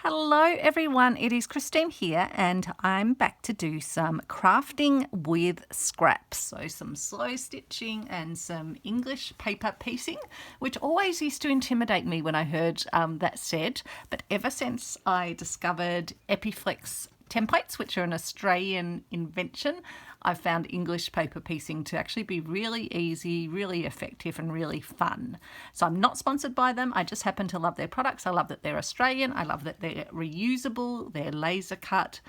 Hello everyone, it is Christine here and I'm back to do some crafting with scraps. So some slow stitching and some English paper piecing, which always used to intimidate me when I heard that said. But ever since I discovered EPPFlex templates, which are an Australian invention, I've found English paper piecing to actually be really easy, really effective and really fun. So I'm not sponsored by them, I just happen to love their products. I love that they're Australian, I love that they're reusable, they're laser cut,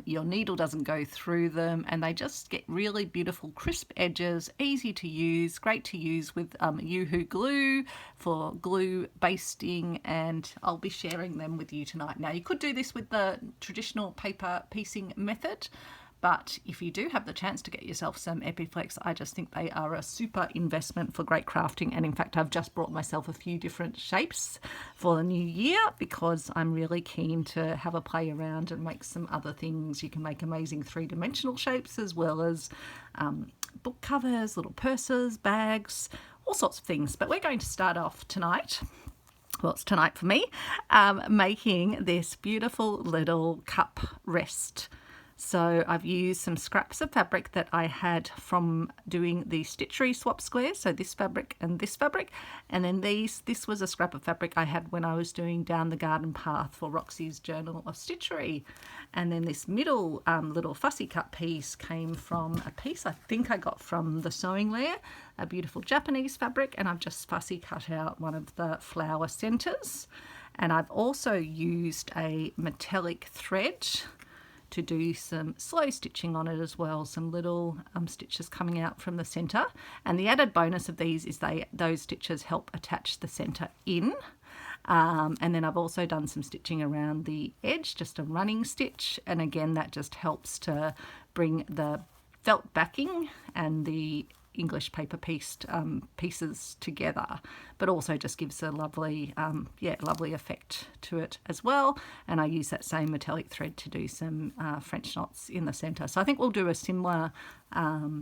your needle doesn't go through them, and they just get really beautiful crisp edges, easy to use, great to use with Yoo-hoo glue for glue basting, and I'll be sharing them with you tonight. Now you could do this with the traditional paper piecing method, but if you do have the chance to get yourself some EPPFlex, I just think they are a super investment for great crafting. And in fact, I've just brought myself a few different shapes for the new year because I'm really keen to have a play around and make some other things. You can make amazing three-dimensional shapes as well as book covers, little purses, bags, all sorts of things. But we're going to start off tonight. Well, it's tonight for me, making this beautiful little cup rest. So I've used some scraps of fabric that I had from doing the stitchery swap squares, so this fabric, and then this was a scrap of fabric I had when I was doing Down the Garden Path for Roxy's Journal of Stitchery. And then this middle little fussy cut piece came from a piece I think I got from the Sewing Lair, a beautiful Japanese fabric, and I've just fussy cut out one of the flower centers. And I've also used a metallic thread to do some slow stitching on it as well, some little stitches coming out from the center. And the added bonus of these is those stitches help attach the center in. And then I've also done some stitching around the edge, just a running stitch, and again that just helps to bring the felt backing and the English paper pieces together, but also just gives a lovely lovely effect to it as well. And I use that same metallic thread to do some French knots in the center. So I think we'll do a similar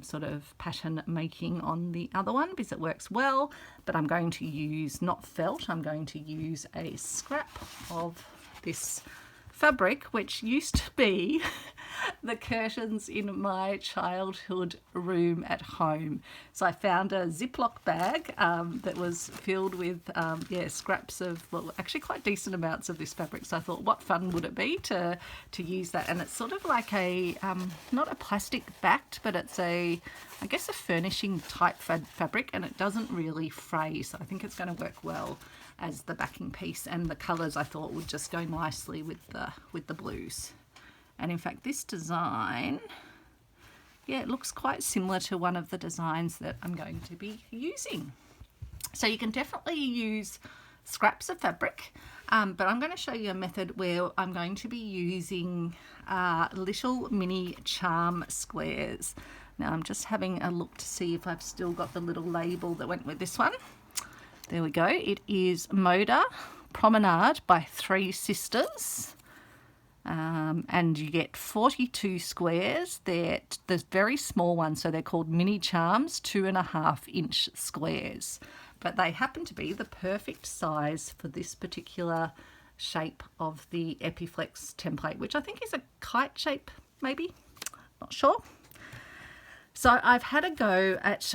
sort of pattern making on the other one because it works well, but I'm going to use not felt, I'm going to use a scrap of this fabric, which used to be the curtains in my childhood room at home. So I found a Ziploc bag that was filled with scraps of, well, actually quite decent amounts of this fabric. So I thought, what fun would it be to use that? And it's sort of like a not a plastic backed, but it's I guess a furnishing type fabric, and it doesn't really fray. So I think it's going to work well as the backing piece, and the colours I thought would just go nicely with the blues. And in fact this design, it looks quite similar to one of the designs that I'm going to be using. So you can definitely use scraps of fabric, but I'm going to show you a method where I'm going to be using little mini charm squares. Now I'm just having a look to see if I've still got the little label that went with this one. There we go. It is Moda Promenade by Three Sisters. And you get 42 squares. They're the very small ones, so they're called mini charms, 2.5-inch squares. But they happen to be the perfect size for this particular shape of the EPPFlex template, which I think is a kite shape, maybe, not sure. So I've had a go at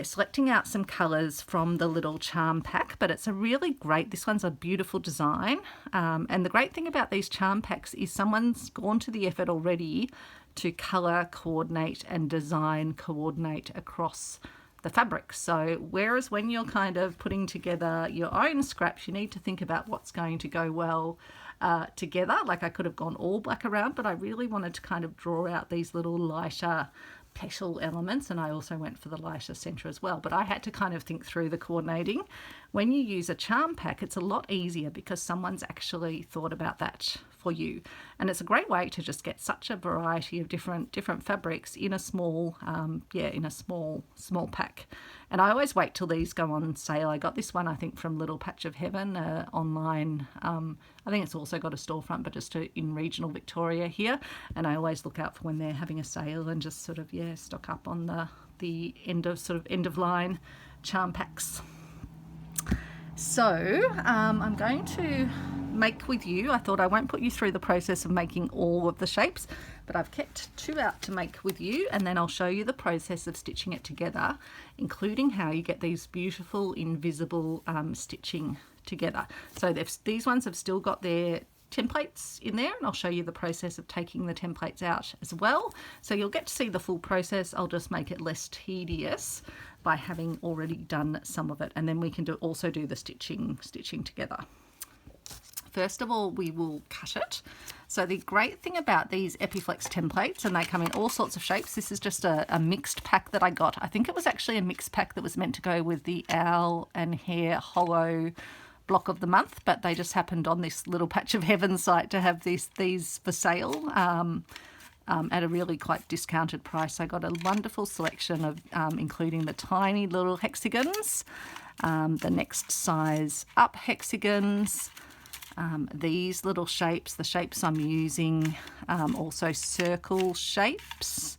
selecting out some colours from the little charm pack, but it's a really great, this one's a beautiful design. And the great thing about these charm packs is someone's gone to the effort already to colour coordinate and design coordinate across the fabric. So whereas when you're kind of putting together your own scraps, you need to think about what's going to go well together. Like I could have gone all black around, but I really wanted to kind of draw out these little lighter petal elements, and I also went for the lighter centre as well. But I had to kind of think through the coordinating. When you use a charm pack, it's a lot easier because someone's actually thought about that for you, and it's a great way to just get such a variety of different fabrics in a small small pack. And I always wait till these go on sale. I got this one I think from Little Patch of Heaven online. I think it's also got a storefront, but just in regional Victoria here, and I always look out for when they're having a sale and just sort of stock up on the end of line charm packs. So I'm going to make with you. I thought I won't put you through the process of making all of the shapes, but I've kept 2 out to make with you, and then I'll show you the process of stitching it together, including how you get these beautiful invisible stitching together. So these ones have still got their templates in there, and I'll show you the process of taking the templates out as well. So you'll get to see the full process. I'll just make it less tedious by having already done some of it, and then we can also do the stitching together. First of all, we will cut it. So the great thing about these EPPiflex templates, and they come in all sorts of shapes. This is just a mixed pack that I got. I think it was actually a mixed pack that was meant to go with the owl and hare hollow block of the month, but they just happened on this little patch of heaven site to have these for sale at a really quite discounted price. I got a wonderful selection of including the tiny little hexagons, the next size up hexagons, these little shapes, the shapes I'm using, also circle shapes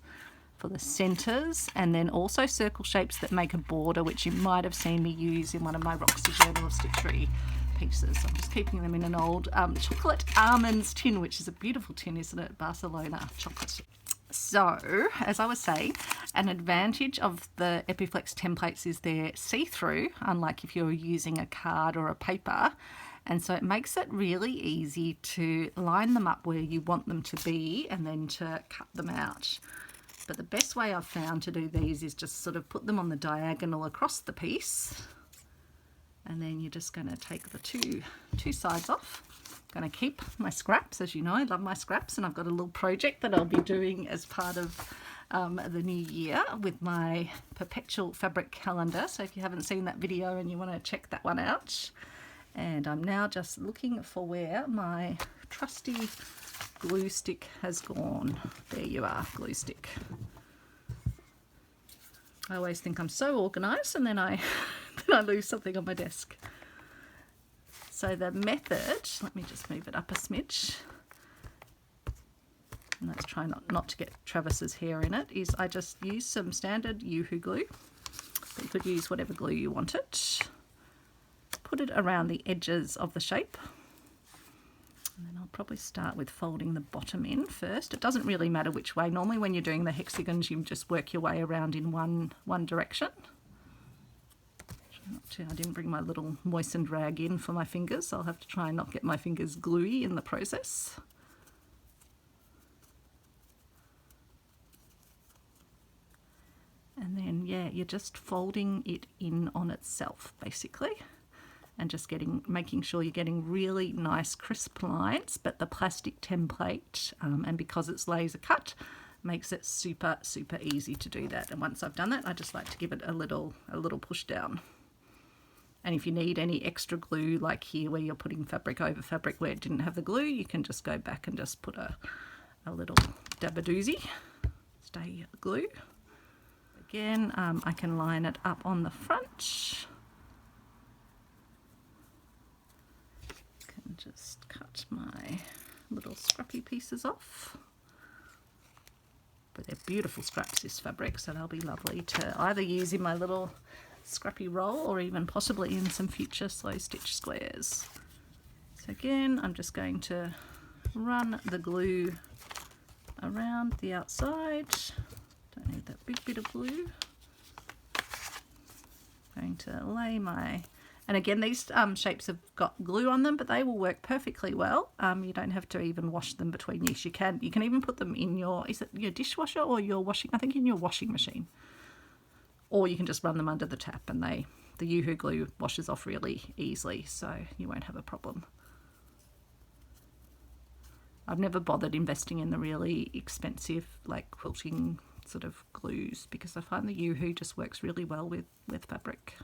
for the centres, and then also circle shapes that make a border, which you might have seen me use in one of my Roxy Journal of Stitchery pieces. I'm just keeping them in an old chocolate almonds tin, which is a beautiful tin, isn't it? Barcelona chocolate. So, as I was saying, an advantage of the EPPiflex templates is they're see-through, unlike if you're using a card or a paper. And so it makes it really easy to line them up where you want them to be and then to cut them out. But the best way I've found to do these is just sort of put them on the diagonal across the piece, and then you're just going to take the two sides off. I'm going to keep my scraps, as you know, I love my scraps, and I've got a little project that I'll be doing as part of the new year with my perpetual fabric calendar. So if you haven't seen that video and you want to check that one out. And I'm now just looking for where my trusty glue stick has gone. There you are, glue stick. I always think I'm so organised, and then I lose something on my desk. So the method, let me just move it up a smidge, and let's try not to get Travis's hair in it, is I just use some standard Yoo-hoo glue. But you could use whatever glue you wanted. Put it around the edges of the shape. And then I'll probably start with folding the bottom in first. It doesn't really matter which way. Normally when you're doing the hexagons, you just work your way around in one direction. I didn't bring my little moistened rag in for my fingers, so I'll have to try and not get my fingers gluey in the process. And then, yeah, you're just folding it in on itself, basically. And just making sure you're getting really nice crisp lines, but the plastic template, and because it's laser cut, makes it super easy to do that. And once I've done that, I just like to give it a little push down. And if you need any extra glue, like here where you're putting fabric over fabric where it didn't have the glue, you can just go back and just put a little dabadoozy stay glue. Again, I can line it up on the front. Just cut my little scrappy pieces off, but they're beautiful scraps, this fabric, so they'll be lovely to either use in my little scrappy roll or even possibly in some future slow stitch squares. So again, I'm just going to run the glue around the outside. Don't need that big bit of glue. I'm going to lay my, and again, these shapes have got glue on them, but they will work perfectly well. You don't have to even wash them between use. You can even put them in is it your dishwasher or your washing? I think in your washing machine. Or you can just run them under the tap, and the Yoo-hoo glue washes off really easily, so you won't have a problem. I've never bothered investing in the really expensive, like quilting sort of glues, because I find the Yoo-hoo just works really well with fabric.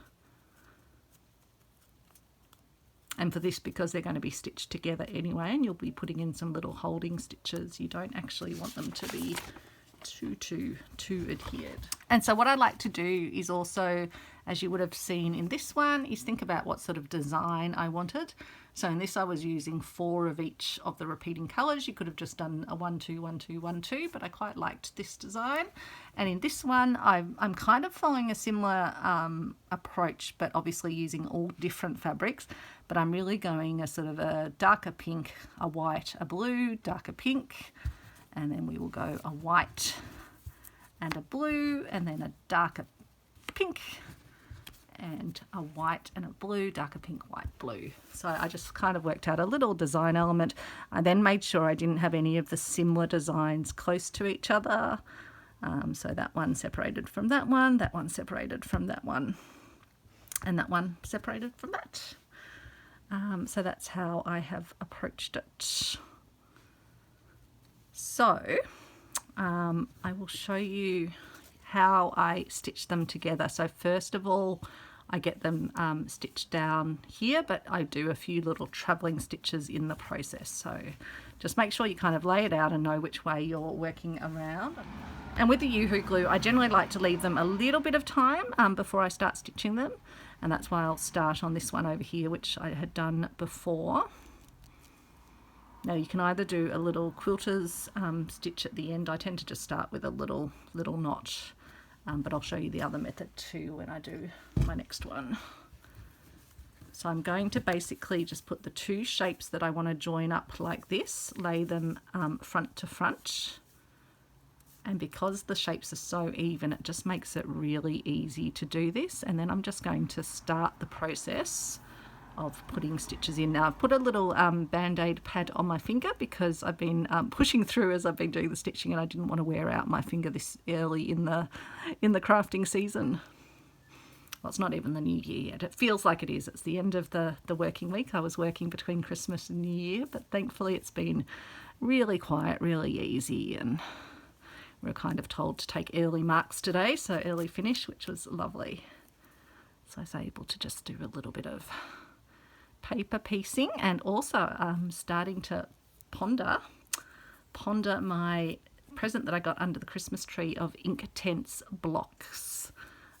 And for this, because they're going to be stitched together anyway, and you'll be putting in some little holding stitches, you don't actually want them to be too adhered. And so what I like to do is also, as you would have seen in this one, is think about what sort of design I wanted. So in this I was using 4 of each of the repeating colours. You could have just done a 1, 2, 1, 2, 1, 2, but I quite liked this design. And in this one I'm kind of following a similar approach, but obviously using all different fabrics. But I'm really going a sort of a darker pink, a white, a blue, darker pink, and then we will go a white and a blue, and then a darker pink and a white and a blue, darker pink, white, blue. So I just kind of worked out a little design element. I then made sure I didn't have any of the similar designs close to each other. So that one separated from that one separated from that one, and that one separated from that. So that's how I have approached it. So I will show you how I stitch them together. So first of all, I get them stitched down here, but I do a few little travelling stitches in the process. So just make sure you kind of lay it out and know which way you're working around. And with the Yoo-hoo glue, I generally like to leave them a little bit of time before I start stitching them. And that's why I'll start on this one over here, which I had done before. Now you can either do a little quilter's stitch at the end. I tend to just start with a little knot, but I'll show you the other method too when I do my next one. So I'm going to basically just put the 2 shapes that I want to join up like this, lay them front to front. And because the shapes are so even, it just makes it really easy to do this. And then I'm just going to start the process of putting stitches in. Now I've put a little band-aid pad on my finger because I've been pushing through as I've been doing the stitching, and I didn't want to wear out my finger this early in the crafting season. Well, it's not even the new year yet. It feels like it is. It's the end of the working week. I was working between Christmas and New Year, but thankfully it's been really quiet, really easy, and we were kind of told to take early marks today, so early finish, which was lovely. So I was able to just do a little bit of paper piecing, and also starting to ponder my present that I got under the Christmas tree of Inktense blocks.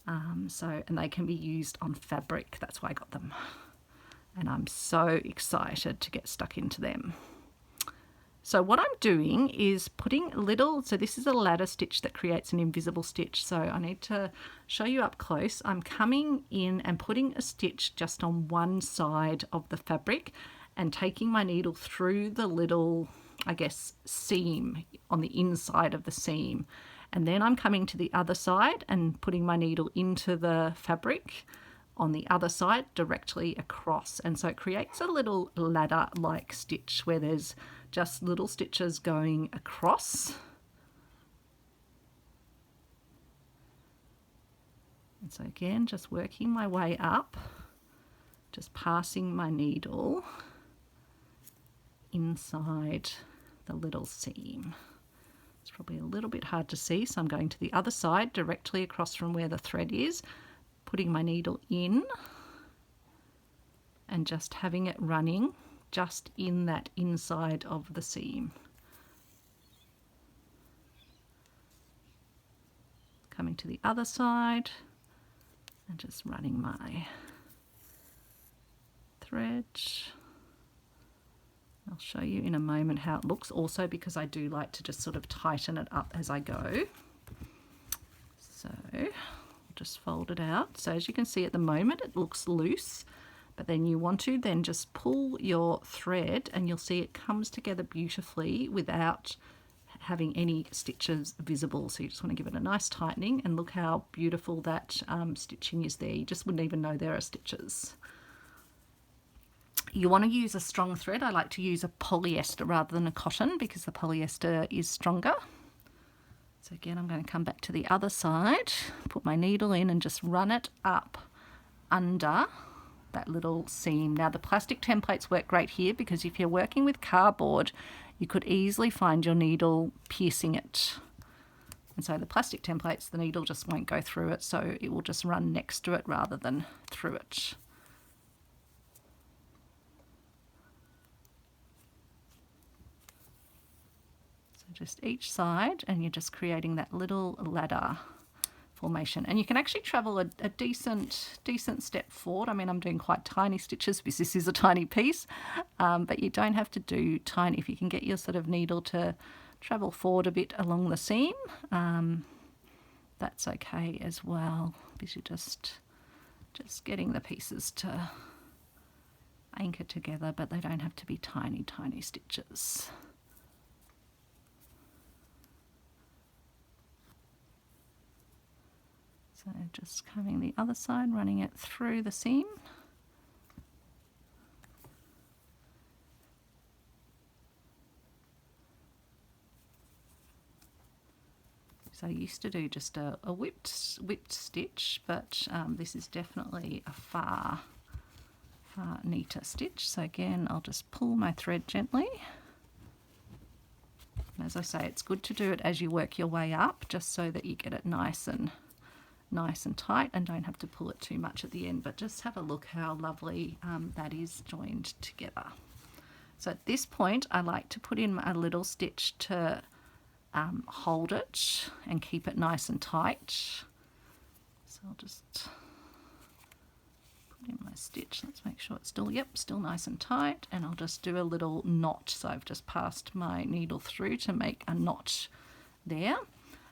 And they can be used on fabric. That's why I got them. And I'm so excited to get stuck into them. So what I'm doing is putting so this is a ladder stitch that creates an invisible stitch. So I need to show you up close. I'm coming in and putting a stitch just on one side of the fabric and taking my needle through the little, I guess, seam on the inside of the seam. And then I'm coming to the other side and putting my needle into the fabric on the other side directly across. And so it creates a little ladder-like stitch where there's just little stitches going across. And so again, just working my way up, just passing my needle inside the little seam. It's probably a little bit hard to see, so I'm going to the other side directly across from where the thread is, putting my needle in and just having it running just in that inside of the seam. Coming to the other side and just running my thread. I'll show you in a moment how it looks, also because I do like to just sort of tighten it up as I go. So I'll just fold it out. So as you can see at the moment it looks loose, but then you want to then just pull your thread and you'll see it comes together beautifully without having any stitches visible. So you just want to give it a nice tightening, and look how beautiful that stitching is there. You just wouldn't even know there are stitches. You want to use a strong thread. I like to use a polyester rather than a cotton because the polyester is stronger. So again, I'm going to come back to the other side, put my needle in and just run it up under that little seam. Now the plastic templates work great here because if you're working with cardboard, you could easily find your needle piercing it. And so the plastic templates, the needle just won't go through it, so it will just run next to it rather than through it. So just each side, and you're just creating that little ladder formation. And you can actually travel a decent step forward. I mean, I'm doing quite tiny stitches because this is a tiny piece, but you don't have to do tiny. If you can get your sort of needle to travel forward a bit along the seam, that's okay as well, because you're just getting the pieces to anchor together, but they don't have to be tiny stitches. So just coming the other side, running it through the seam. So I used to do just a whipped stitch, but this is definitely a far neater stitch. So again, I'll just pull my thread gently. And as I say, it's good to do it as you work your way up, just so that you get it nice and tight and don't have to pull it too much at the end. But just have a look how lovely that is joined together. So at this point, I like to put in a little stitch to hold it and keep it nice and tight. So I'll just put in my stitch. Let's make sure it's still nice and tight, and I'll just do a little knot. So I've just passed my needle through to make a knot there.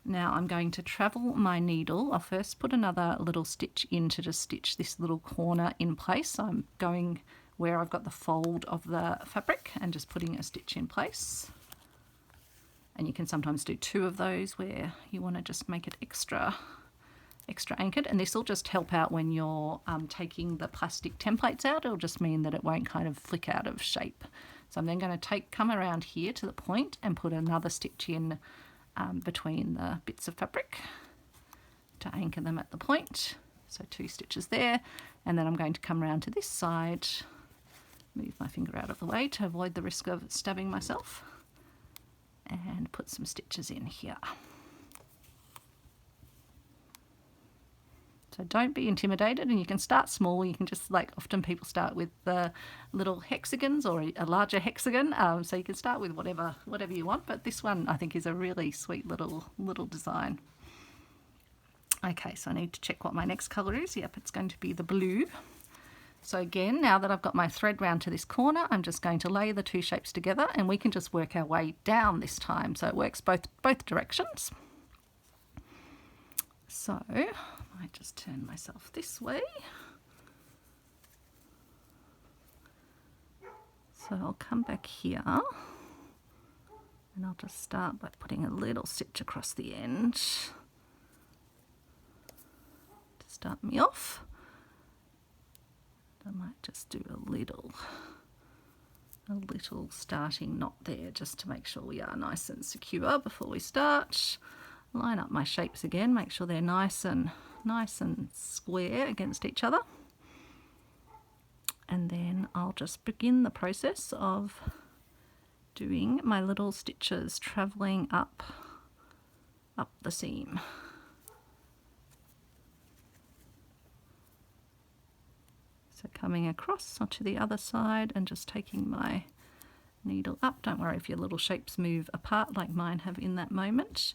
Now I'm going to travel my needle. I'll first put another little stitch in to just stitch this little corner in place. So I'm going where I've got the fold of the fabric and just putting a stitch in place. And you can sometimes do two of those where you want to just make it extra anchored, and this will just help out when you're taking the plastic templates out. It'll just mean that it won't kind of flick out of shape. So I'm then going to come around here to the point and put another stitch in between the bits of fabric to anchor them at the point. So 2 stitches there, and then I'm going to come around to this side, move my finger out of the way to avoid the risk of stabbing myself, and put some stitches in here. So don't be intimidated, and you can start small. You can just, like, often people start with the little hexagons or a larger hexagon, so you can start with whatever you want, but this one I think is a really sweet little design. Okay, so I need to check what my next colour is. Yep, it's going to be the blue. So again, now that I've got my thread round to this corner, I'm just going to lay the 2 shapes together, and we can just work our way down this time, so it works both directions. So I might just turn myself this way. So I'll come back here, and I'll just start by putting a little stitch across the end to start me off. I might just do a little starting knot there, just to make sure we are nice and secure before we start. Line up my shapes again, make sure they're nice and square against each other. And then I'll just begin the process of doing my little stitches traveling up the seam. So coming across onto the other side and just taking my needle up. Don't worry if your little shapes move apart like mine have in that moment.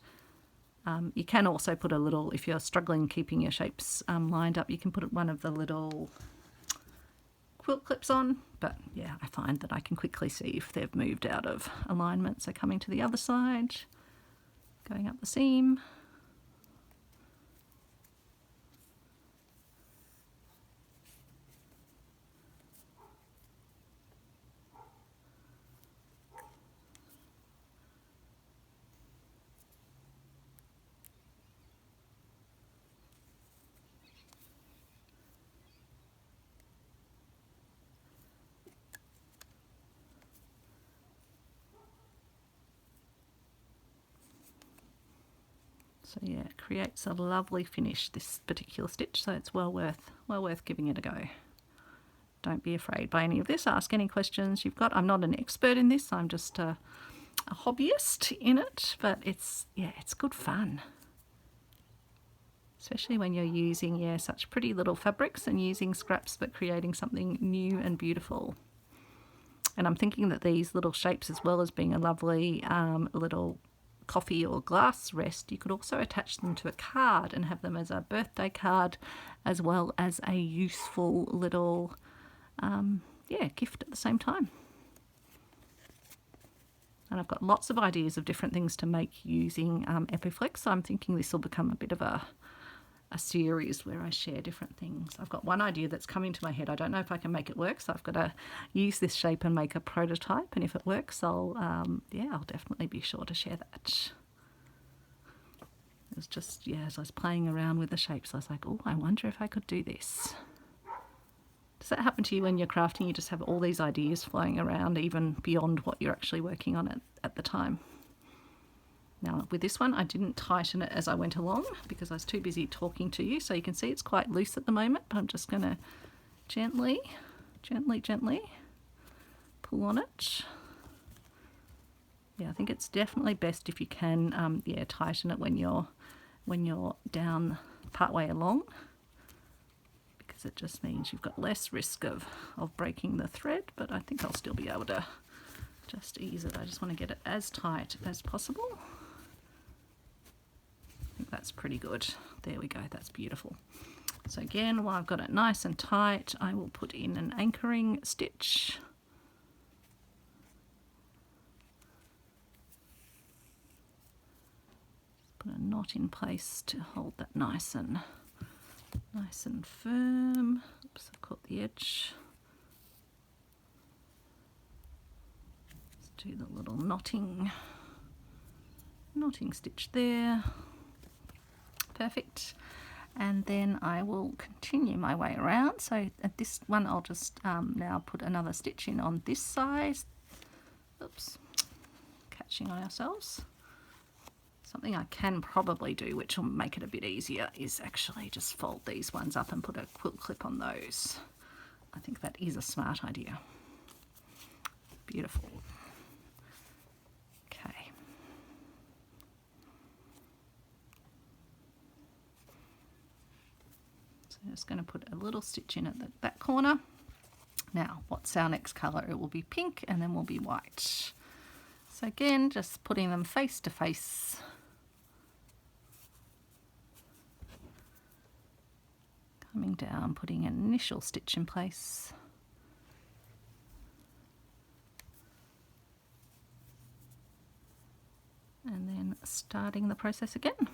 You can also put a little, if you're struggling keeping your shapes lined up, you can put one of the little quilt clips on, but yeah, I find that I can quickly see if they've moved out of alignment. So coming to the other side, going up the seam. So yeah, it creates a lovely finish, this particular stitch, so it's well worth giving it a go. Don't be afraid by any of this. Ask any questions you've got. I'm not an expert in this, I'm just a hobbyist in it, but it's good fun. Especially when you're using such pretty little fabrics and using scraps but creating something new and beautiful. And I'm thinking that these little shapes, as well as being a lovely little coffee or glass rest, you could also attach them to a card and have them as a birthday card as well as a useful little gift at the same time. And I've got lots of ideas of different things to make using EPPiflex, so I'm thinking this will become a bit of a series where I share different things. I've got one idea that's coming to my head. I don't know if I can make it work, so I've got to use this shape and make a prototype, and if it works, I'll definitely be sure to share that. It was just, as I was playing around with the shapes, I was like, oh, I wonder if I could do this. Does that happen to you when you're crafting? You just have all these ideas flying around, even beyond what you're actually working on at the time. Now with this one, I didn't tighten it as I went along because I was too busy talking to you. So you can see it's quite loose at the moment, but I'm just going to gently pull on it. Yeah, I think it's definitely best if you can, tighten it when you're down partway along, because it just means you've got less risk of breaking the thread, but I think I'll still be able to just ease it. I just want to get it as tight as possible. I think that's pretty good. There we go, that's beautiful. So again, while I've got it nice and tight, I will put in an anchoring stitch. Put a knot in place to hold that nice and firm. Oops, I've caught the edge. Let's do the little knotting stitch there. Perfect. And then I will continue my way around. So at this one, I'll just now put another stitch in on this side. Oops, catching on ourselves. Something I can probably do, which will make it a bit easier, is actually just fold these ones up and put a quilt clip on those. I think that is a smart idea. Beautiful. Okay. So I'm just going to put a little stitch in at that corner. Now, what's our next colour? It will be pink and then will be white. So again, just putting them face to face. Coming down, putting an initial stitch in place. And then starting the process again.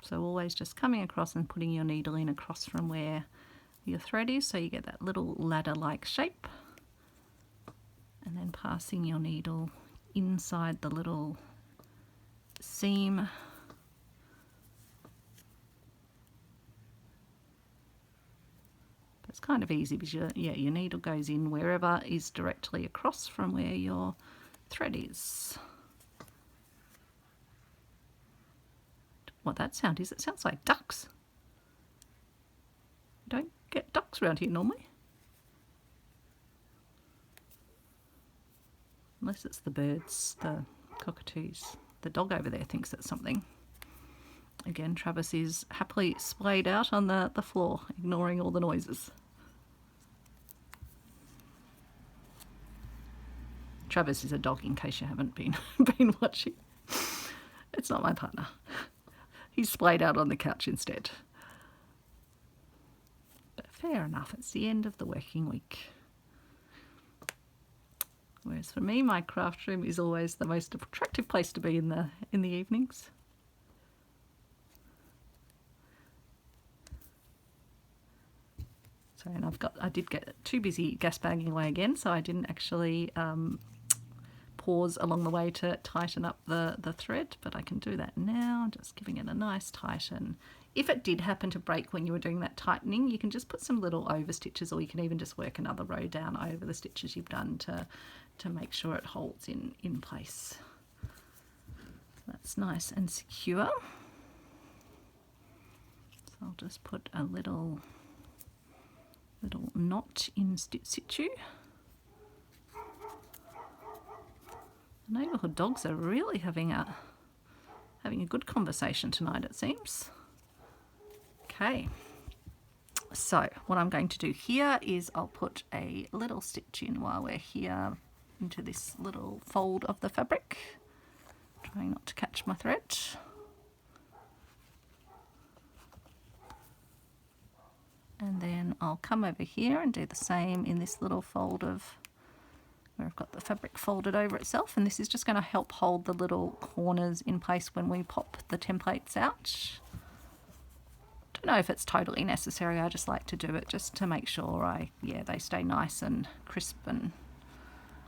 So always just coming across and putting your needle in across from where your thread is, so you get that little ladder-like shape. And then passing your needle inside the little seam. It's kind of easy because your needle goes in wherever is directly across from where your thread is. What that sound is, it sounds like ducks. You don't get ducks around here normally. Unless it's the birds, the cockatoos. The dog over there thinks it's something. Again, Travis is happily splayed out on the floor, ignoring all the noises. Travis is a dog, in case you haven't been watching. It's not my partner. He's splayed out on the couch instead. But fair enough, it's the end of the working week. Whereas for me, my craft room is always the most attractive place to be in the evenings. So, and I did get too busy gas bagging away again, so I didn't actually pause along the way to tighten up the thread, but I can do that now, just giving it a nice tighten. If it did happen to break when you were doing that tightening, you can just put some little over stitches, or you can even just work another row down over the stitches you've done to make sure it holds in place. That's nice and secure. So I'll just put a little knot in situ. The neighbourhood dogs are really having a good conversation tonight, it seems. Okay, So what I'm going to do here is I'll put a little stitch in while we're here into this little fold of the fabric, trying not to catch my thread. And then I'll come over here and do the same in this little fold of where I've got the fabric folded over itself, and this is just going to help hold the little corners in place when we pop the templates out. Don't know if it's totally necessary, I just like to do it just to make sure they stay nice and crisp and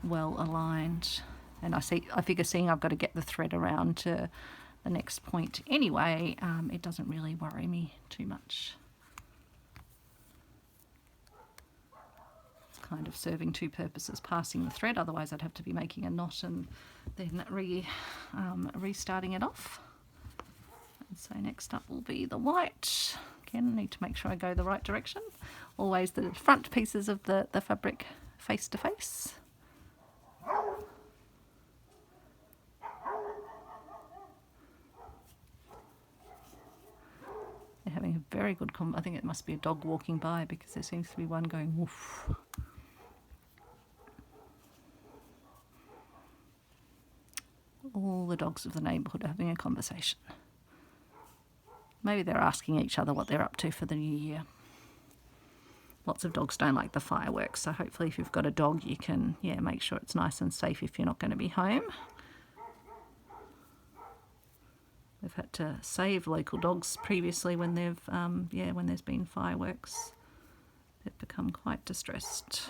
well aligned. And I figure seeing I've got to get the thread around to the next point anyway, it doesn't really worry me too much. Kind of serving two purposes, passing the thread, otherwise I'd have to be making a knot and then restarting it off. And so next up will be the white. Again, I need to make sure I go the right direction. Always the front pieces of the fabric face to face. They're having a very good I think it must be a dog walking by because there seems to be one going woof. All the dogs of the neighbourhood are having a conversation. Maybe they're asking each other what they're up to for the new year. Lots of dogs don't like the fireworks, so hopefully if you've got a dog you can make sure it's nice and safe if you're not going to be home. We've had to save local dogs previously when they've when there's been fireworks. They've become quite distressed.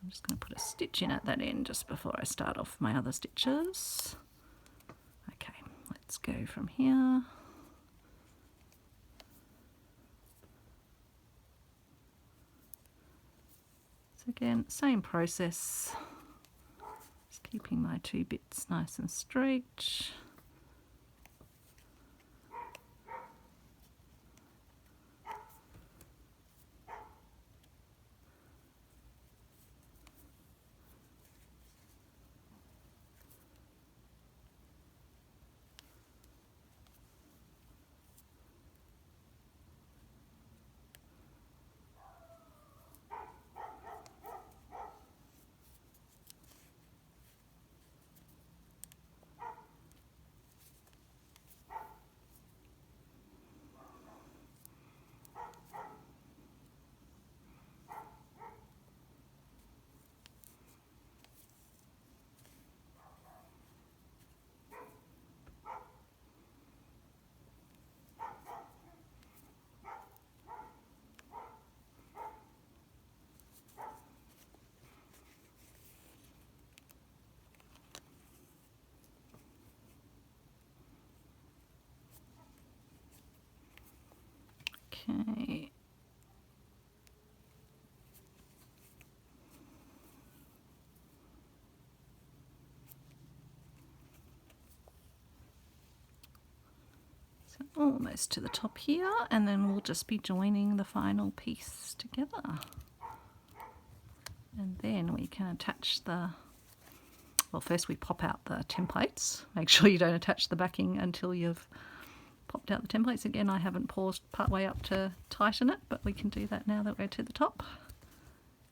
I'm just going to put a stitch in at that end just before I start off my other stitches. Okay, let's go from here. So again, same process, just keeping my two bits nice and straight. Okay. So almost to the top here, and then we'll just be joining the final piece together. And then we can attach well, first we pop out the templates. Make sure you don't attach the backing until you've popped out the templates. Again, I haven't paused part way up to tighten it, but we can do that now that we're to the top.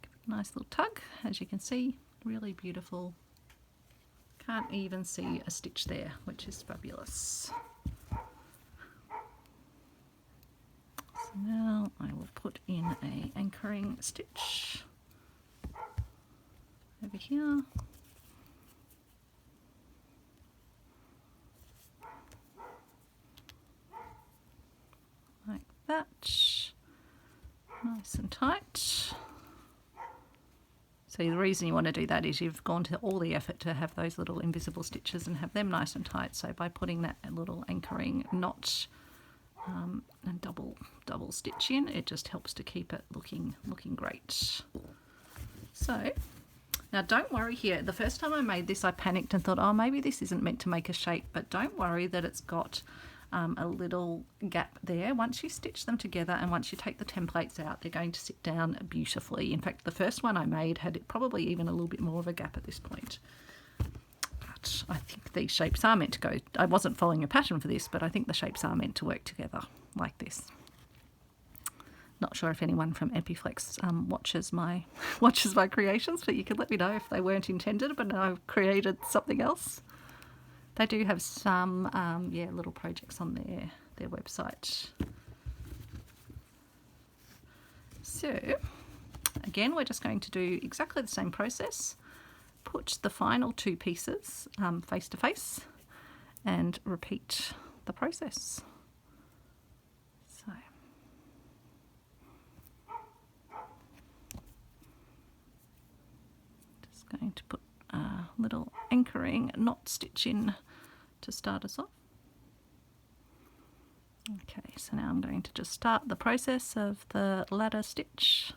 Give it a nice little tug. As you can see, really beautiful. Can't even see a stitch there, which is fabulous. So now I will put in an anchoring stitch over here. Like that. Nice and tight. So the reason you want to do that is you've gone to all the effort to have those little invisible stitches and have them nice and tight. So by putting that little anchoring knot and double stitch in, it just helps to keep it looking great. So now don't worry here. The first time I made this, I panicked and thought, oh, maybe this isn't meant to make a shape, but don't worry that it's got a little gap there. Once you stitch them together and once you take the templates out, they're going to sit down beautifully. In fact, the first one I made had probably even a little bit more of a gap at this point. But I think these shapes are meant to go, I wasn't following a pattern for this, but I think the shapes are meant to work together like this. not sure if anyone from EPPFlex watches my creations, but you can let me know if they weren't intended, but I've created something else. They do have some little projects on their website. So again, we're just going to do exactly the same process. Put the final 2 pieces face to face and repeat the process. So just going to put a little anchoring knot stitch in to start us off. Okay, so now I'm going to just start the process of the ladder stitch.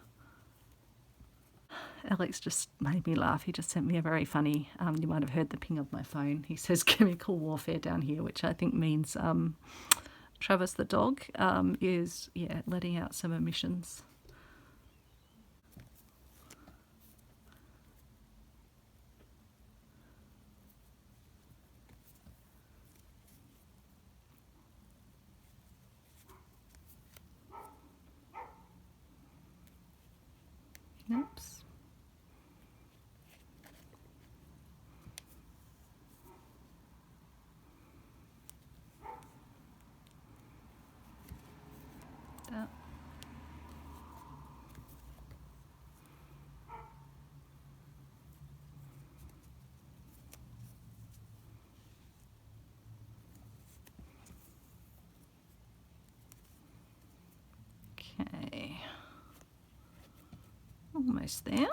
Alex just made me laugh. He just sent me a very funny, you might have heard the ping of my phone. He says chemical warfare down here, which I think means Travis the dog is letting out some emissions. Oops. That. Okay. Almost there.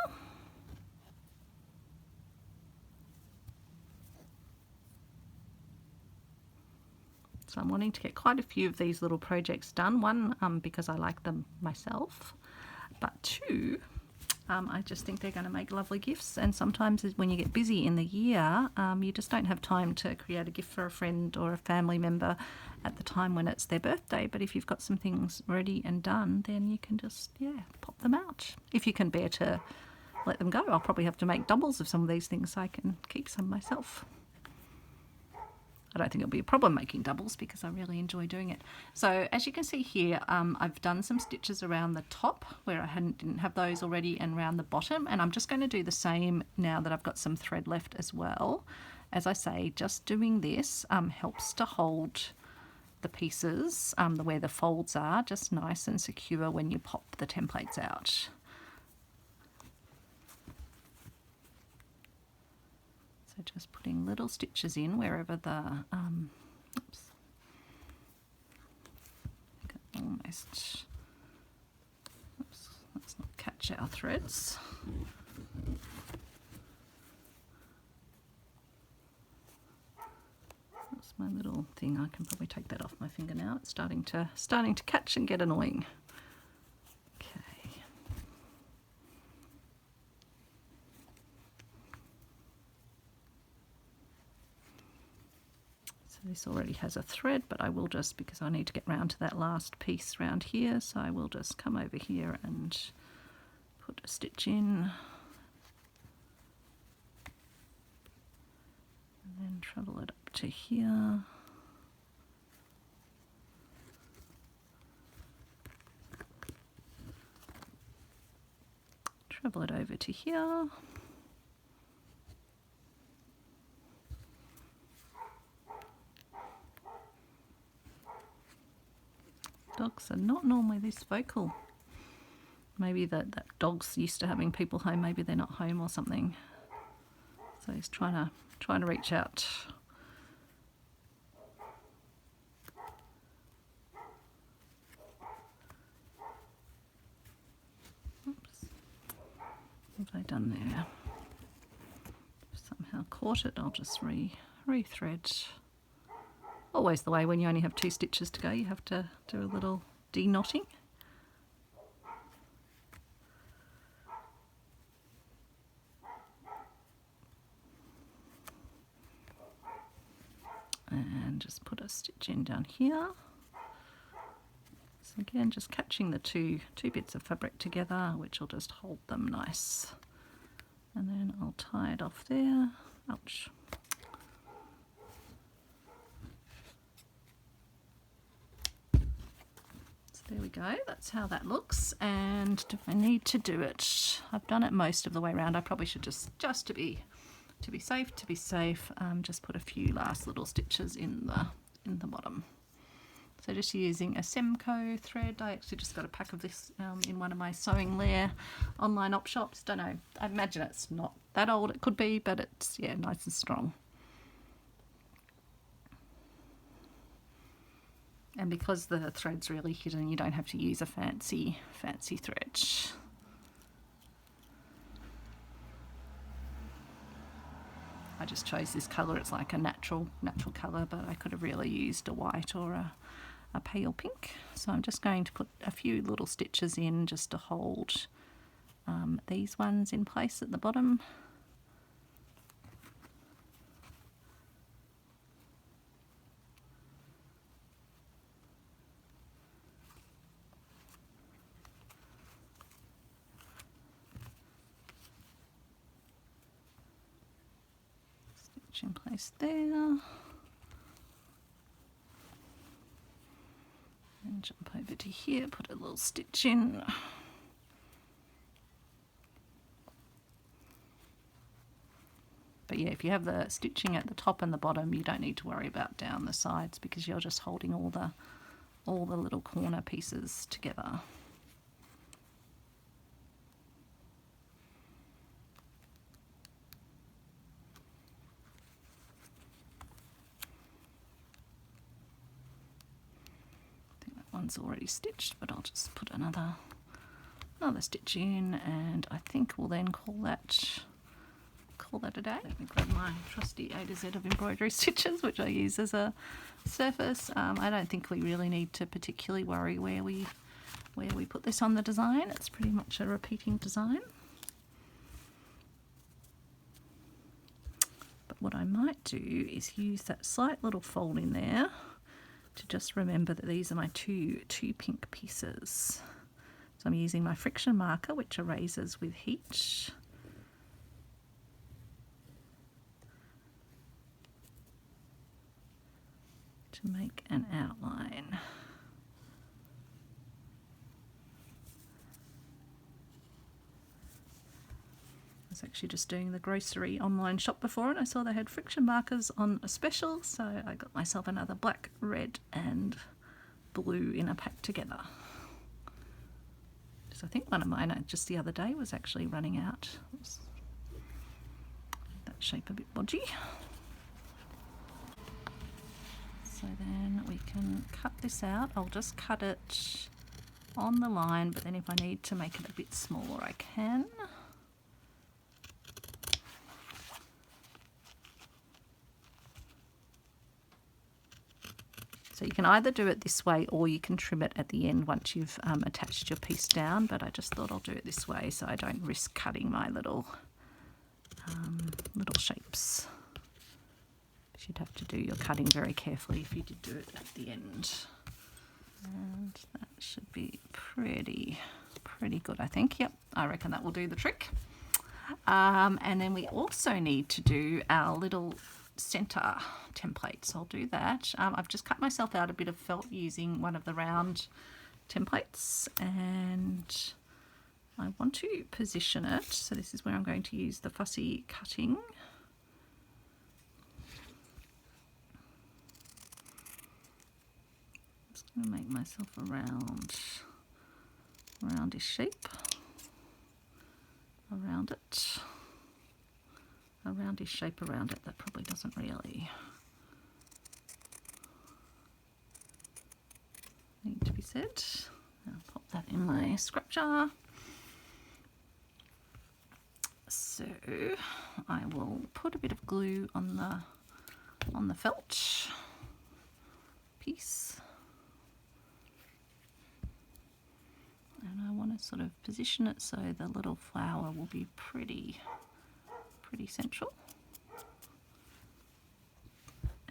So I'm wanting to get quite a few of these little projects done. One, because I like them myself, but 2, I just think they're going to make lovely gifts. And sometimes when you get busy in the year, you just don't have time to create a gift for a friend or a family member at the time when it's their birthday. But if you've got some things ready and done, then you can just, pop them out. If you can bear to let them go. I'll probably have to make doubles of some of these things so I can keep some myself. I don't think it'll be a problem making doubles because I really enjoy doing it. So as you can see here, I've done some stitches around the top where I didn't have those already, and around the bottom, and I'm just going to do the same now that I've got some thread left as well. As I say, just doing this helps to hold the pieces where the folds are just nice and secure when you pop the templates out. So just putting little stitches in wherever the almost, let's not catch our threads. That's my little thing. I can probably take that off my finger now. It's starting to catch and get annoying. Okay. So this already has a thread, but I will just, because I need to get round to that last piece round here, so I will just come over here and put a stitch in. And then travel it up to here. Travel it over to here. Dogs are not normally this vocal. Maybe that dog's used to having people home. Maybe they're not home or something. So he's trying to reach out. Oops. What have I done there? Somehow caught it. I'll just re-thread. Always the way when you only have 2 stitches to go, you have to do a little de-knotting. And just put a stitch in down here. So again, just catching the two bits of fabric together, which will just hold them nice. And then I'll tie it off there. Ouch. There we go, that's how that looks. And if I need to do it, I've done it most of the way around. I probably should just to be safe, just put a few last little stitches in the bottom. So just using a Semco thread. I actually just got a pack of this in one of my Sewing Lair online op shops. Don't know, I imagine it's not that old, it could be, but it's, yeah, nice and strong. And because the thread's really hidden, you don't have to use a fancy thread. I just chose this colour, it's like a natural colour, but I could have really used a white or a pale pink. So I'm just going to put a few little stitches in just to hold these ones in place at the bottom. Stitch in place there. And jump over to here, put a little stitch in. But yeah, if you have the stitching at the top and the bottom, you don't need to worry about down the sides because you're just holding all the little corner pieces together. One's already stitched, but I'll just put another stitch in, and I think we'll then call that a day. Let me grab my trusty A to Z of embroidery stitches, which I use as a surface. I don't think we really need to particularly worry where we put this on the design. It's pretty much a repeating design. But what I might do is use that slight little fold in there to just remember that these are my two pink pieces. So I'm using my friction marker, which erases with heat. To make an outline. I was actually just doing the grocery online shop before and I saw they had friction markers on a special, so I got myself another black, red and blue in a pack together. So I think one of mine just the other day was actually running out. That shape a bit bodgy. So then we can cut this out. I'll just cut it on the line, but then if I need to make it a bit smaller, I can. So you can either do it this way or you can trim it at the end once you've attached your piece down, but I just thought I'll do it this way so I don't risk cutting my little shapes. You'd have to do your cutting very carefully if you did do it at the end. And that should be pretty good, I think. Yep, I reckon that will do the trick. And then we also need to do our little center template, so I'll do that. I've just cut myself out a bit of felt using one of the round templates, and I want to position it. So this is where I'm going to use the fussy cutting. Just going to make myself a roundish shape around it. A roundish shape around it. That probably doesn't really need to be said. I'll pop that in my scrap jar. So I will put a bit of glue on the felt piece, and I want to sort of position it so the little flower will be pretty central.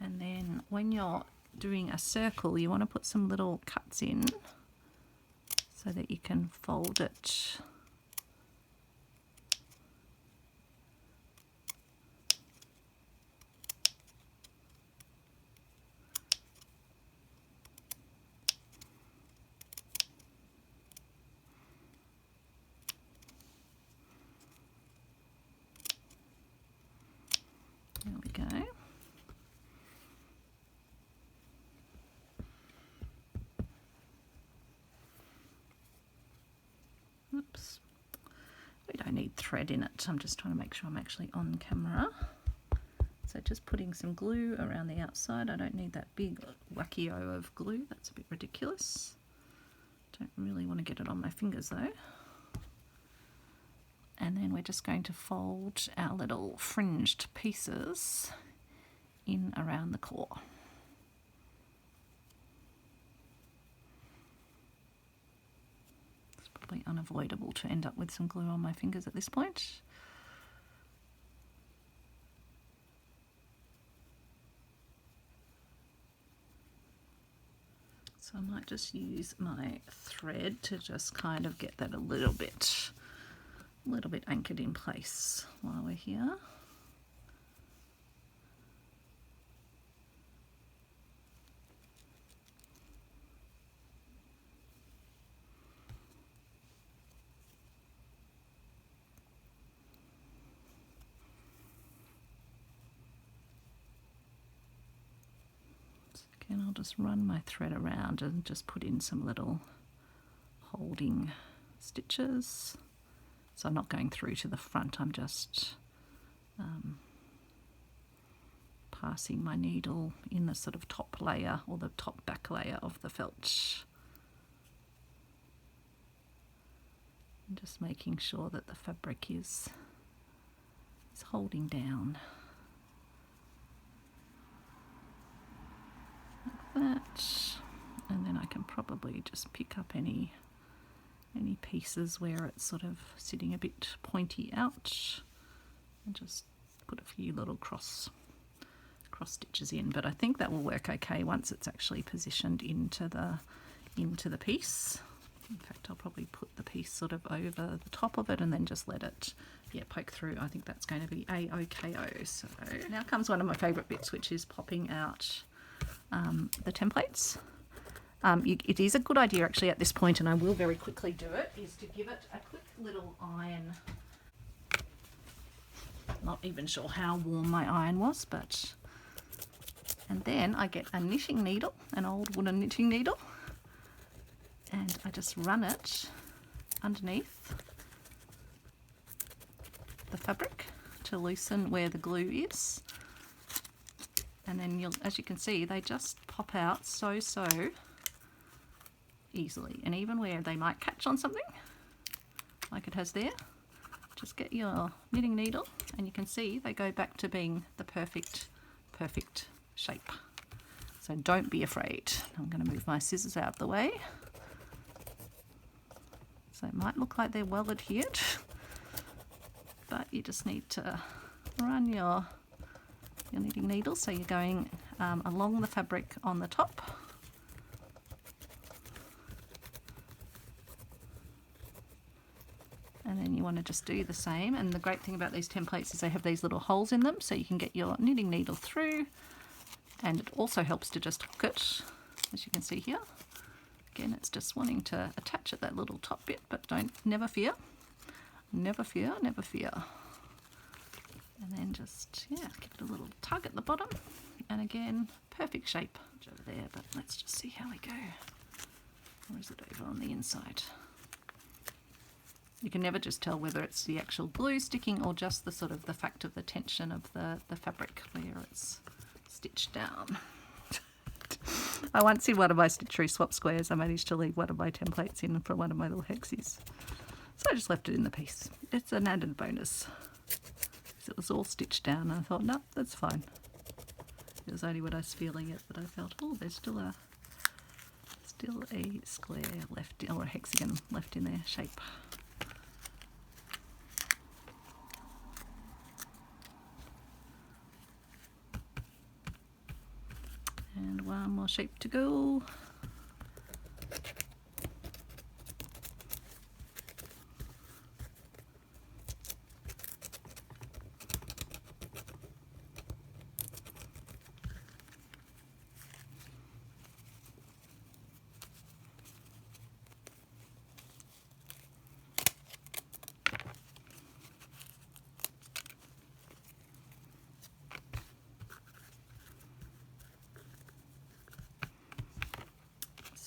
And then when you're doing a circle, you want to put some little cuts in so that you can fold it I need thread in it. I'm just trying to make sure I'm actually on camera. So just putting some glue around the outside. I don't need that big wacky-o of glue. That's a bit ridiculous. Don't really want to get it on my fingers though. And then we're just going to fold our little fringed pieces in around the core. It's probably unavoidable to end up with some glue on my fingers at this point. So I might just use my thread to just kind of get that a little bit anchored in place while we're here. Again, I'll just run my thread around and just put in some little holding stitches. So I'm not going through to the front, I'm just passing my needle in the sort of top layer or the top back layer of the felt. And just making sure that the fabric is holding down. That, and then I can probably just pick up any pieces where it's sort of sitting a bit pointy out and just put a few little cross stitches in, but I think that will work okay once it's actually positioned into the piece. In fact, I'll probably put the piece sort of over the top of it and then just let it poke through. I think that's going to be a-okay-o. So now comes one of my favorite bits, which is popping out the templates. It is a good idea actually at this point, and I will very quickly do it, is to give it a quick little iron. Not even sure how warm my iron was, but... And then I get a knitting needle, an old wooden knitting needle, and I just run it underneath the fabric to loosen where the glue is. And then as you can see, they just pop out so easily. And even where they might catch on something, like it has there, just get your knitting needle and you can see they go back to being the perfect shape. So don't be afraid. I'm going to move my scissors out of the way. So it might look like they're well adhered, but you just need to run your knitting needle, so you're going along the fabric on the top, and then you want to just do the same. And the great thing about these templates is they have these little holes in them, so you can get your knitting needle through, and it also helps to just hook it, as you can see here. Again, it's just wanting to attach at that little top bit, but never fear. And then just, give it a little tug at the bottom. And again, perfect shape over there, but let's just see how we go. Or is it over on the inside? You can never just tell whether it's the actual glue sticking or just the sort of the fact of the tension of the fabric where it's stitched down. I once in one of my stitchery swap squares, I managed to leave one of my templates in for one of my little hexies. So I just left it in the piece. It's an added bonus. It was all stitched down, and I thought, no, that's fine. It was only when I was feeling it that I felt, oh, there's still a square left, or a hexagon left in their shape. And one more shape to go.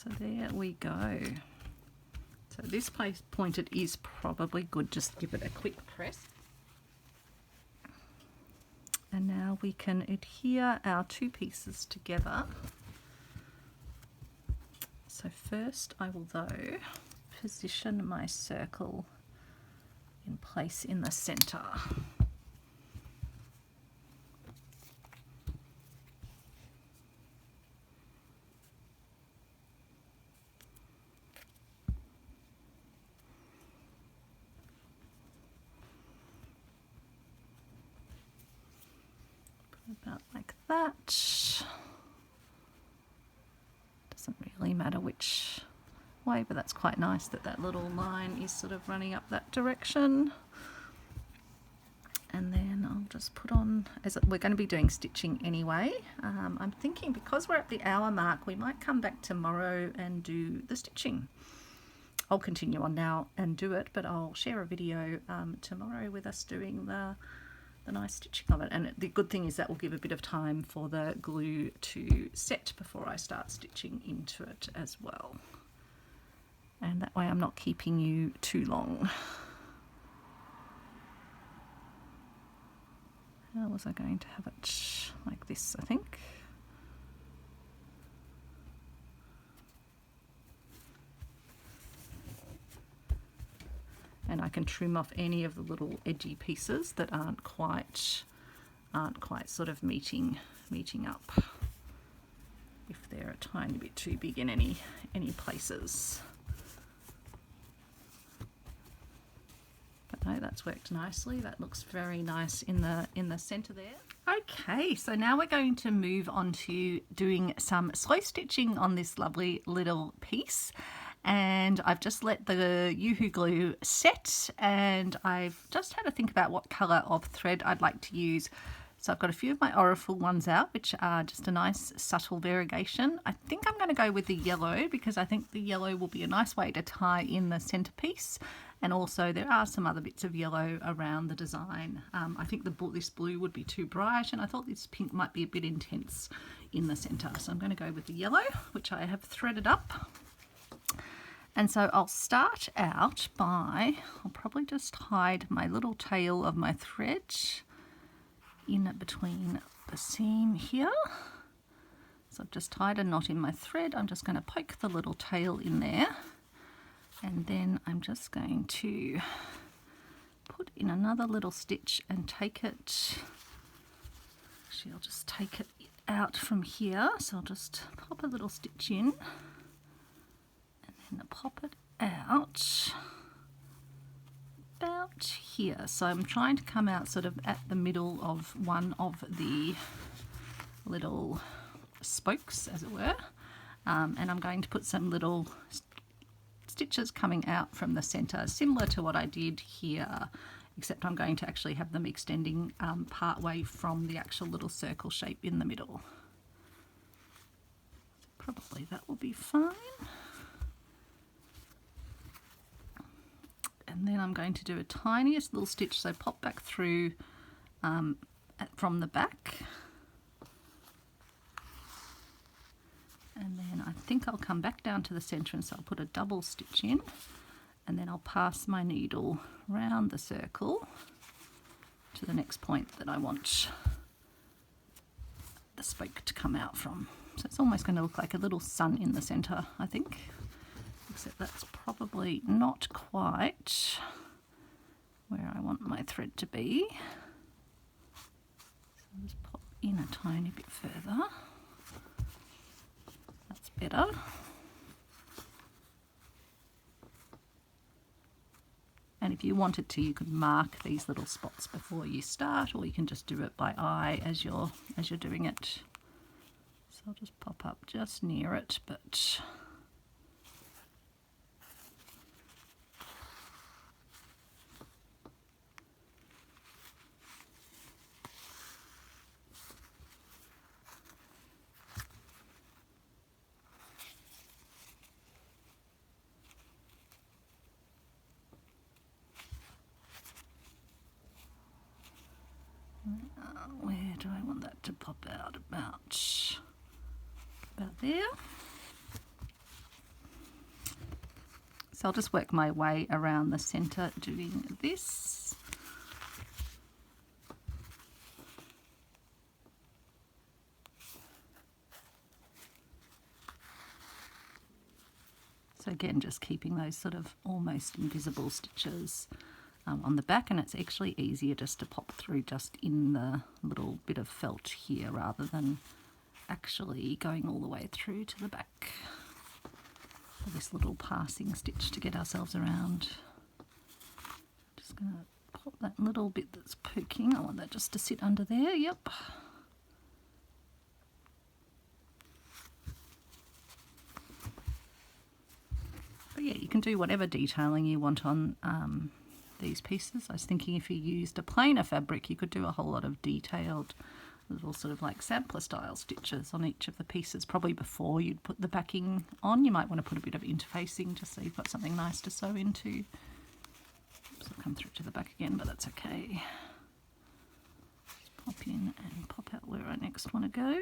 So there we go. So this point it is probably good, just give it a quick press. And now we can adhere our two pieces together. So first I will though position my circle in place in the center. About like that. Doesn't really matter which way, but that's quite nice that that little line is sort of running up that direction. And then I'll just put on, as we're going to be doing stitching anyway, I'm thinking because we're at the hour mark, we might come back tomorrow and do the stitching. I'll continue on now and do it, but I'll share a video tomorrow with us doing the nice stitching of it. And the good thing is that will give a bit of time for the glue to set before I start stitching into it as well. And that way I'm not keeping you too long. How was I going to have it? Like this, I think. And I can trim off any of the little edgy pieces that aren't quite sort of meeting up, if they're a tiny bit too big in any places. But no, that's worked nicely. That looks very nice in the center there. Okay, so now we're going to move on to doing some slow stitching on this lovely little piece. And I've just let the Yoo-hoo glue set, and I've just had to think about what colour of thread I'd like to use. So I've got a few of my Aurifil ones out, which are just a nice subtle variegation. I think I'm going to go with the yellow because I think the yellow will be a nice way to tie in the centerpiece. And also there are some other bits of yellow around the design. I think this blue would be too bright, and I thought this pink might be a bit intense in the center. So I'm going to go with the yellow, which I have threaded up. And so I'll start out by, I'll probably just hide my little tail of my thread in between the seam here. So I've just tied a knot in my thread. I'm just going to poke the little tail in there, and then I'm just going to put in another little stitch and take it, actually I'll just take it out from here. So I'll just pop a little stitch in and pop it out about here. So I'm trying to come out sort of at the middle of one of the little spokes, as it were, and I'm going to put some little stitches coming out from the center, similar to what I did here, except I'm going to actually have them extending part way from the actual little circle shape in the middle. So probably that will be fine. And then I'm going to do a tiniest little stitch, so pop back through from the back. And then I think I'll come back down to the center, and so I'll put a double stitch in, and then I'll pass my needle round the circle to the next point that I want the spoke to come out from. So it's almost going to look like a little sun in the center, I think. Except that's probably not quite where I want my thread to be. So I'll just pop in a tiny bit further. That's better. And if you wanted to, you could mark these little spots before you start, or you can just do it by eye as you're doing it. So I'll just pop up just near it, but where do I want that to pop out? About there. So I'll just work my way around the center doing this. So again, just keeping those sort of almost invisible stitches on the back, and it's actually easier just to pop through just in the little bit of felt here rather than actually going all the way through to the back. This little passing stitch to get ourselves around. Just going to pop that little bit that's poking. I want that just to sit under there. Yep. But yeah, you can do whatever detailing you want on these pieces. I was thinking if you used a plainer fabric, you could do a whole lot of detailed little sort of like sampler style stitches on each of the pieces, probably before you'd put the backing on. You might want to put a bit of interfacing just so you've got something nice to sew into. Oops, I'll come through to the back again, but that's okay. Just pop in and pop out where I next want to go.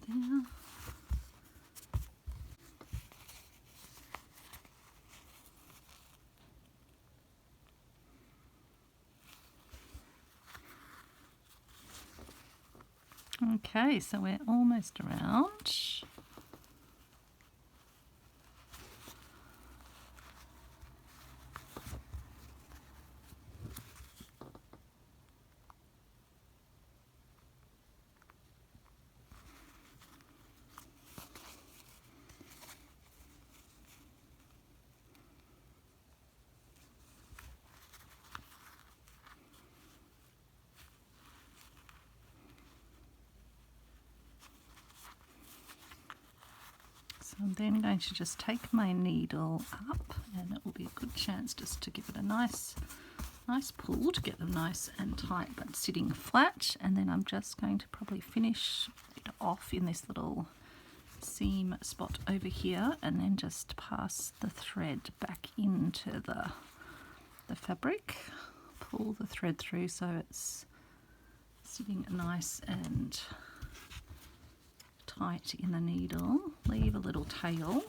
There. Okay, so we're almost around. So I'm then going to just take my needle up, and it will be a good chance just to give it a nice pull to get them nice and tight but sitting flat. And then I'm just going to probably finish it off in this little seam spot over here, and then just pass the thread back into the fabric. Pull the thread through so it's sitting nice and tight in the needle. Leave a little tail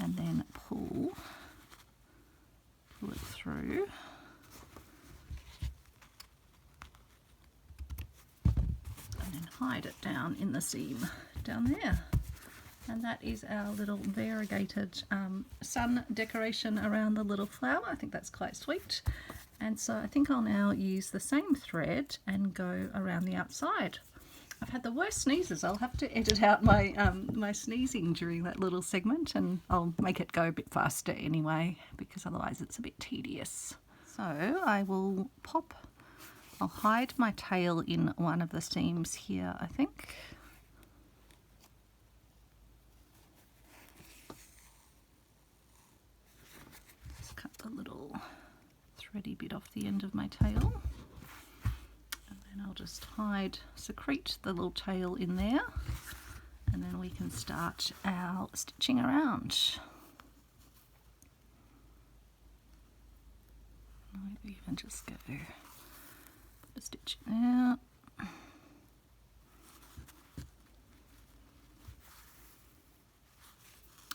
and then pull it through. And then hide it down in the seam down there. And that is our little variegated sun decoration around the little flower. I think that's quite sweet. And so I think I'll now use the same thread and go around the outside. I've had the worst sneezes. I'll have to edit out my my sneezing during that little segment, and I'll make it go a bit faster anyway, because otherwise it's a bit tedious. So I'll hide my tail in one of the seams here, I think. Just cut the little thready bit off the end of my tail. And I'll just secrete the little tail in there, and then we can start our stitching around. Maybe even just go put a stitch in there.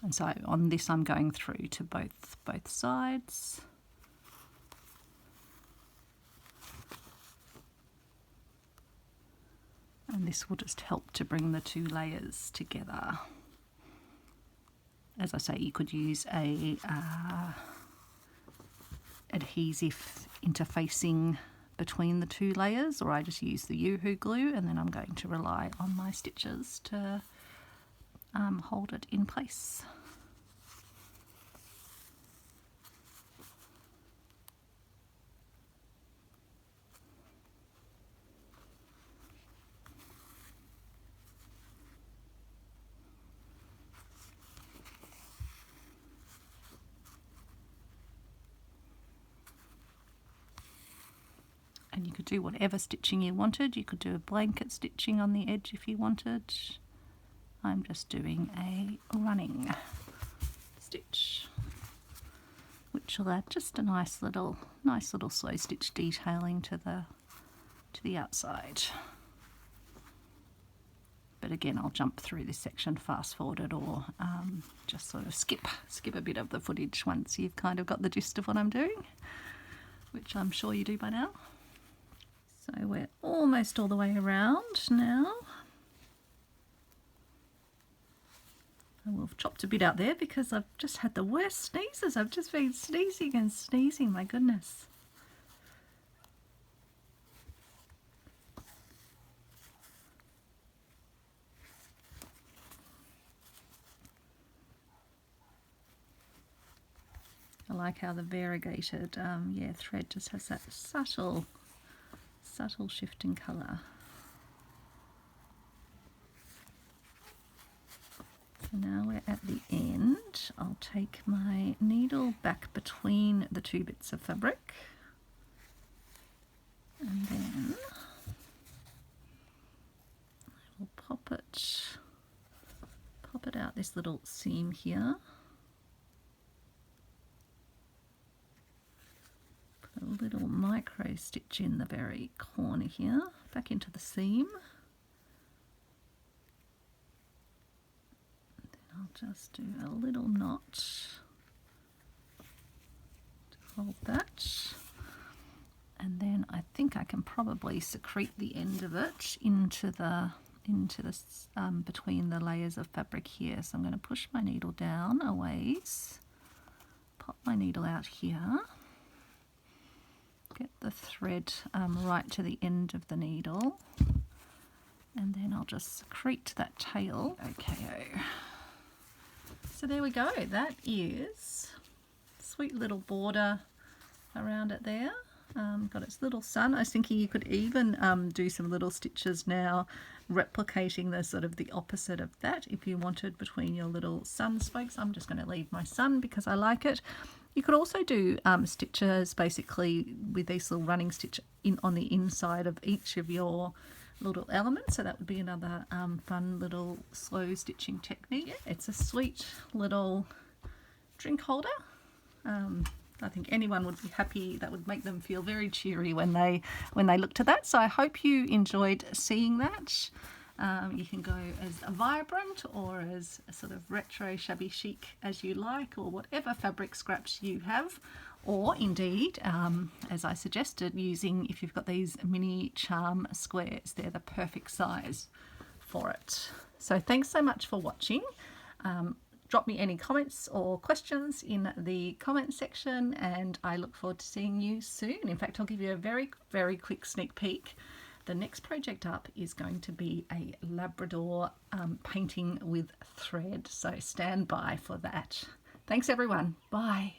And so on this I'm going through to both sides. And this will just help to bring the two layers together. As I say, you could use a adhesive interfacing between the two layers, or I just use the Yoo-hoo glue, and then I'm going to rely on my stitches to hold it in place. And you could do whatever stitching you wanted. You could do a blanket stitching on the edge if you wanted. I'm just doing a running stitch, which will add just a nice little slow stitch detailing to the outside. But again, I'll jump through this section, fast forward it, or just sort of skip a bit of the footage once you've kind of got the gist of what I'm doing, which I'm sure you do by now. So we're almost all the way around now. And we've chopped a bit out there because I've just had the worst sneezes. I've just been sneezing and sneezing, my goodness. I like how the variegated thread just has that subtle shift in colour. So now we're at the end. I'll take my needle back between the two bits of fabric, and then I will pop it out this little seam here. Put a little micro stitch in the very corner here, back into the seam. I'll just do a little knot to hold that, and then I think I can probably secrete the end of it into the between the layers of fabric here. So I'm going to push my needle down a ways, pop my needle out here, get the thread right to the end of the needle, and then I'll just secrete that tail. Okay. So there we go, that is a sweet little border around it there. Got its little sun. I was thinking you could even do some little stitches now, replicating the sort of the opposite of that if you wanted between your little sun spokes. I'm just going to leave my sun because I like it. You could also do stitches basically with these little running stitch on the inside of each of your little elements, so that would be another fun little slow stitching technique. It's a sweet little drink holder. I think anyone would be happy. That would make them feel very cheery when they looked at that. So I hope you enjoyed seeing that. You can go as vibrant or as a sort of retro shabby chic as you like, or whatever fabric scraps you have, or indeed, as I suggested, using, if you've got these mini charm squares, they're the perfect size for it. So thanks so much for watching. Drop me any comments or questions in the comment section, and I look forward to seeing you soon. In fact, I'll give you a very, very quick sneak peek. The next project up is going to be a Labrador painting with thread, so stand by for that. Thanks everyone. Bye.